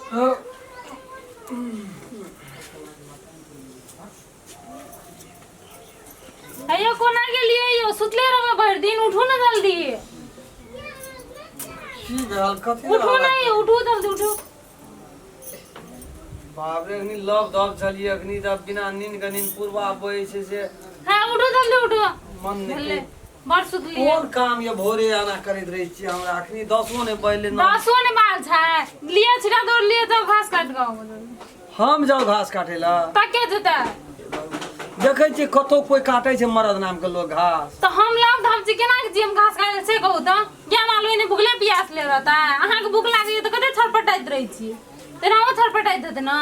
अयो कोना के लिए यो सुतले रहो भर दिन उठो ना जल्दी की भेल कथि उठो नहीं उठो जल्दी उठो बाप रे अखनी लव दब छलिए अखनी त बिना नींद के नींद पूर्वा बहे छे से हां उठो जल्दी उठो मन नहीं बड़ सुतली कोन काम ये भोरे आना करत रही छी हमरा अखनी 10 ने पहले न 10 ने बाल छै लिए छिड़ा दौड़ लिए तो घास काट गाओ हम जाओ घास काटे ला तके जता देखे छी कतो कोई काटे छै मरद नाम के लोग घास तो हम लाभ धाम छी केना के हम घास काटे से कहू त क्या मालूम ने भूखले प्यास ले रहता है अहाँ के भूख लागी त कते छटपटाइत रही छी तेरा वो छटपटाइत होते ना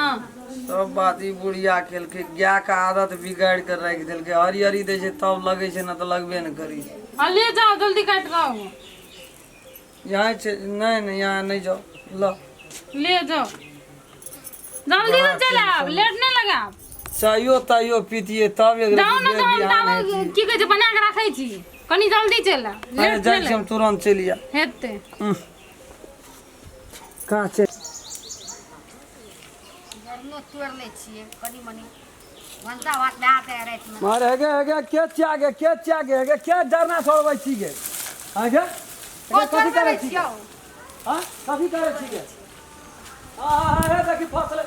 सब बात ई बुढ़िया केल के गाय का आदत बिगाड़ कर रख देल के हरी हरी दे छै तब लगे छै ना त लगबे न करी ले जाओ जल्दी काट गाओ यहाँ छै नहीं यहाँ नहीं जाओ लो ले जाओ जल्दी से चल आप लेट नहीं लगा चायो तायो पीतिए तब एक जाओ ना जाओ की कह छै बना के रखै छी कनी जल्दी चल लेट जाय छी हम तुरंत चलिया हेते कहां छै घरनो तोड़ ले छिए कनी मनी भंसा भात दाते रात में मारे हेगे के त्यागे के डरना छोड़बै छी गे आगे कथि करे छी हां कथि करे छी गे हे देखी फसल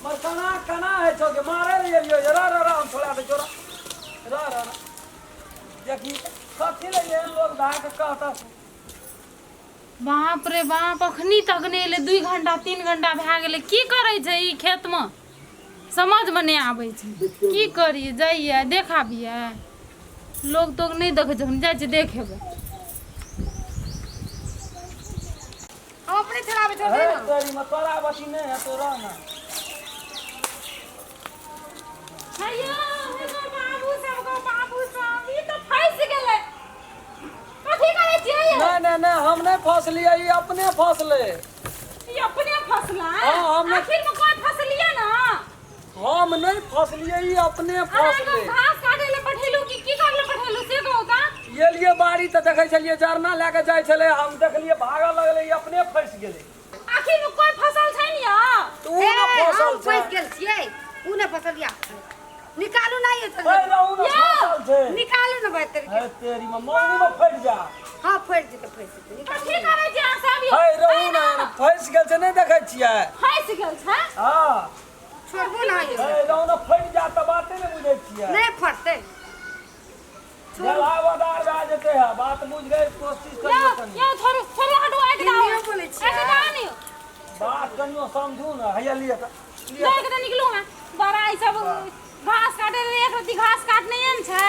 मरकाना कना है छोके मारे रे यो रा हम छोड़ा दे जोरा रा देखी कथि ले ये लोग धाक कहता बाप रे बाप अखनी तक ने ले 2 घंटा 3 घंटा भ गेले की करे छै ई खेत में समझ में नहीं आबै छै की करिए जाइए देखाबिए लोग तो नहीं देखे जखन जाय छै देखेबे हम अपने चलावे छोड़े ना तेरी मतरा बची नहीं है तो रहना हैया बाबू सब ई तो फंस गेले कथि करे छियै नहीं हम नहीं फसलिए ये अपने फसले ये अपने फसला हां हम आखिर में कोई फसलिए ना हम नहीं फसलिए ये अपने फसले घास काटे ले पठेलू की करले पठेलू से कहू त ये लिए बाड़ी त देखे छलिए जरना लेके जाय छले हम देखलिए भागा लगले ये अपने फंस गेले आखिर में कोई फसल छै न या तू न फसल छै फंस गेल छिए उ ने फसलिया निकालू नहीं है ए रहू न फसल छै निकालू ना बात ए तेरी मौनी में फट जा हां फट जेते कथि करे छी अहाँ सब हे रहू न फंस गेल छै नहीं देखे छियै फंस गेल छै हां छोड़बो ना हे रहू न फट जा त बाते नहीं बुझै छियै नहीं फटते जलावदार भए जेते है बात बुझ गए कोशिश करियो तनी यो थोड़ो हटो आइ जाओ नहीं बोले छिए नहीं बात कनियो समझू न हैया लिए त लेके त निकलू हां बड़ा ई सब घास काटे रे एक रति घास काटने न छै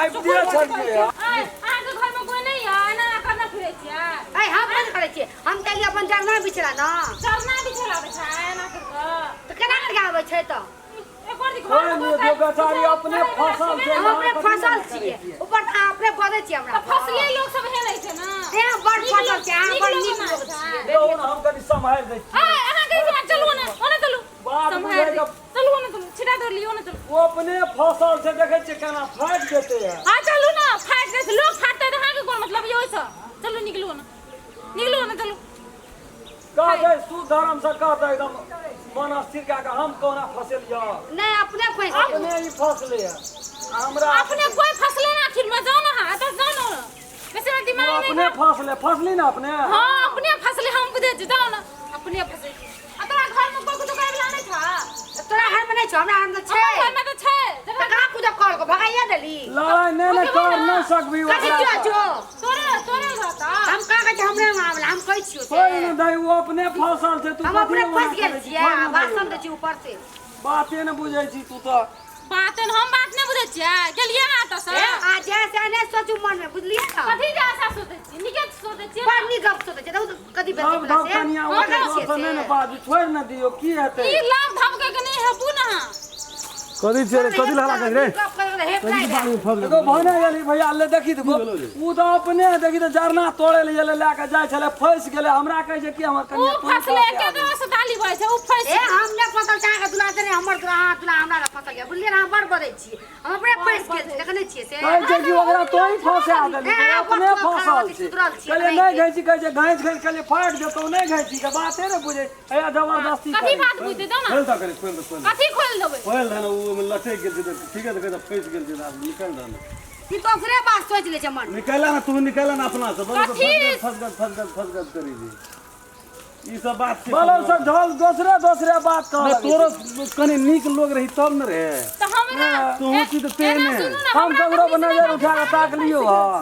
आइ दिए छलिए अहाँ के घर में कोई नहीं है ना करना फिरे छियै ए हम बंद करे छिए हम कहली अपन जरना बिचरा ना चरना बिछलाबे छै ना कर तो केना के आबै छै त एक और कोई नहीं जो बेचारी अपने फसल छै हम अपने फसल छिए ऊपर त अपने बदे छी हमरा फसले लोग सब हेलै छै ना ए बड़ फसल छै आ बड़ नीक लोग छिए रहू न हम कनी संभाल दै छी अहाँ के चलू ना ओने चलू बात बुझै के चलू ओने चलू छिटा धर लियो ओने चलू वो अपने फसल से देखे छियै केना फाट जेते है हां चलू ना फाट गए लोग फाटते त अहाँ के कोन मतलब यो से चलू निकलू ना चलू कह दे सुधर्म से कह दे एकदम मन स्थिर का हम कोना फसलिया नहीं अपने फंस अपने ही फसले है हमरा अपने कोई फसले ना आखिर में जाओ ना हां तो जाओ ना वैसे में दिमाग नहीं अपने फसली ना अपने हां अपने फसले हम बुझे जाओ ना अपने फसले तोरा घर में कोई कुछ करे वाला नहीं था तोरा घर में नहीं छ हमरा घर में छै घर में तो छै तो कहां कुछ कर को भगाइया देली लड़ाई नहीं कर नहीं सकबी कथि जो तोरे रहता हम कहा के हमरे मामला हम कहै छियो कोई नहीं दे वो अपने फसल से तू हम अपने फंस गेल छियै भाषण दे छी ऊपर से बाते न बुझै छी तू तो बात नहीं बुझे छियै गेलिए ना त से आ जैसे ने सोचू मन में बुझलिए ना कथि जैसा सोचे छी निके सोचे छी बड़ नी गप सोचे छै कथि बेसी सब बोला धब से कनिया वो तो नहीं न बात छोड़ न दियो की हेतै ई लाभ धमके के नहीं है पुनः कथी छै कथी लहरा कर रे गप कर हे प्लाई तो भने गेली भैया ले देखी तो उ तो अपने देखी तो जरना तोड़े ले लेके जाय छले फंस गेले हमरा कहे छै कि हमर कनिया फसले के से डाली भाई छै उ फंस ए हम ने फसल चाह के दुला दे हमर दुला हमरा फसल गया बुझलिए ना हम बड़ बड़े छी हम अपने फंस गेल छी देखने छियै से कहै छै कि ओकरा तो ही फंसा देली अपने फंसल छै कहले नहीं घैंची कहै छै घैंच कहले फाट देतौ नहीं घैंची के बाते ने बुझे ए जबरदस्ती कथी बात बुझते दो ना खोल दा करे खोल दे कथी खोल देबै खोल दे ना वो लटक गेल छै ठीक है तो कहता फंस गेल छै आब निकल दे ई तो ओकरे बात सोच ले छै मन निकला ना तू निकला ना अपना से बोलो कथी? फसगत करी दी ई सब बात से बोलो से ढोल दूसरे बात मैं कह तोरो कनी नीक लोग रही तब न रहे तो हमरा तू होती तो तेने हम ककरो पर नजर उठा के ताक लियो हां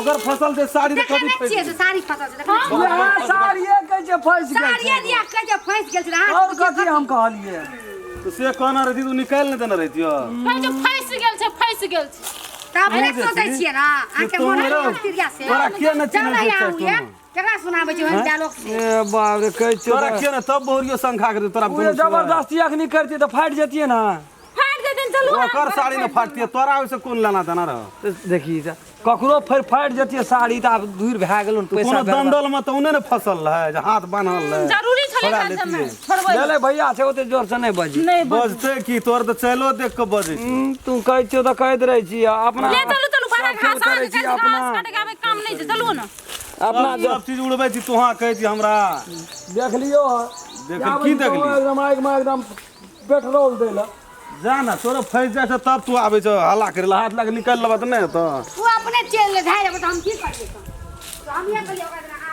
ओकर फसल दे साड़ी दे कभी देखने छियै से साड़ी फसल छै देखने छियै यहाँ साड़िए कहै छै फंस गेल साड़िए दिया कह जे फंस गेल छै हां और कथी हम कहलिए तो से कहना रहती तू निकाल न देना रहती हो कहै छै फंस गेल छै तब अपने सोचै छियै ना आके तो मोन मेरा- तिरिया से तोरा के न चिन्है चल छै आउए केकरा सुनाबै छै हम डायलॉग से ए बाप रे कहै छै तोरा के न तब बहुरियो संखा करे तोरा वो जबरदस्ती अखनी करती तो फाट जतिए ना फाट देतै चलू ओकर साड़ी न फाटती तोरा ओइसे कोन लेना देना रह देखी ककरो फिर फाट जतिए साड़ी तो आब दूर भए गेल पैसा कोनो दंडल में तो ने फसल है जे हाथ बान्हल है जरूरी छलै छोड़ा खाते में लेतियै। छोड़बै ले ले भैया छै ओते जोर से नहीं बजी नहीं बजते की तोर तो चलो देख के बजे छै तू कहै छियो तो कहैत रहे छी अपना ले चलू बड़ा सब घास करै छी अपना घास काटे के आबै काम नहीं छै चलू ना अपना सब चीज उड़बै छी तुहा कहै छी हमरा देख लियो देख की देख ली एकदम आग में एकदम पेट्रोल दे ला जा ना तोरा फंस जाइ छै तब तू आबै छ हल्ला करे ला हाथ लग निकाल लेबा त नहीं तो तू अपने चल ले धाय तो हम की कर देतो तो हम ये कहलिए ओकरा